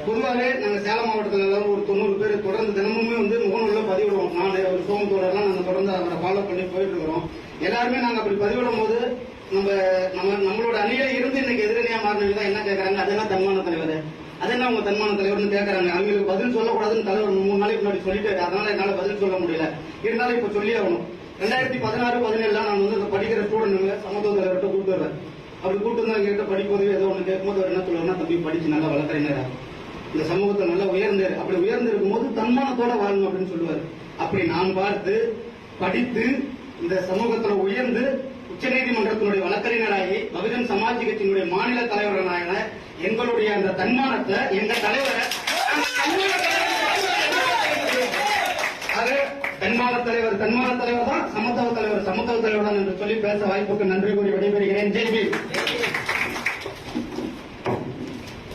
பொதுவாகவே நாங்க சேலம் மாவட்டத்தில் எல்லாரும் ஒரு 90 பேர் தொடர்ந்து தினமுமே முகநூல்ல பதிவிடுவோம். நான் ஒரு சோமத்தோடலாம் நாங்க தொடர்ந்து அவரை ஃபாலோ பண்ணி போயிட்டு இருக்கிறோம். எல்லாருமே நாங்க அப்படி பதிவிடும் போது நம்மளோட அணியில இருந்து இன்னைக்கு எதிரணியா மாறினவங்க தான் என்ன கேட்கறாங்க, அது என்ன தன்மான தலைவர், அது என்ன உங்க தன்மான தலைவர்னு கேட்கறாங்க. அவங்களுக்கு பதில் சொல்லக்கூடாதுன்னு தலைவர் 3 நாளைக்கு முன்னாடி சொல்லிட்டாரு. அதனால என்னால பதில் சொல்ல முடியல. இருந்தாலும் இப்ப சொல்லி ஆகணும். 2016-17 நான் படிக்கிற ஸ்டூடெண்ட் சமத்துவ தலைவர்கிட்ட கூப்பிட்டு வருவேன். அப்படி கூட்டு வந்து எங்கிட்ட படிப்போது ஏதோ ஒண்ணு கேட்கும்போது அவர் என்ன சொல்லுவாருன்னா, தம்பி படிச்சு நல்லா வளர்க்குறேன், இந்த சமூகத்தை நல்லா உயர்ந்தாரு, அப்படி உயர்ந்து இருக்கும்போது தன்மானத்தோட வாழணும் அப்படின்னு சொல்லுவாரு. அப்படி நான் பார்த்து படித்து இந்த சமூகத்துல உயர்ந்து உச்சநீதிமன்றத்தினுடைய வழக்கறிஞராகி பகுஜன் சமாஜ் கட்சியினுடைய மாநில தலைவரான எங்களுடைய அந்த தன்மானத்தை எங்க தலைவரை தன்மான தலைவர் தான் சமத்துவ தலைவர் தான் என்று சொல்லி பேச வாய்ப்புக்கு நன்றி கூறி விடைபெறுகிறேன். ஜெய்பீம்.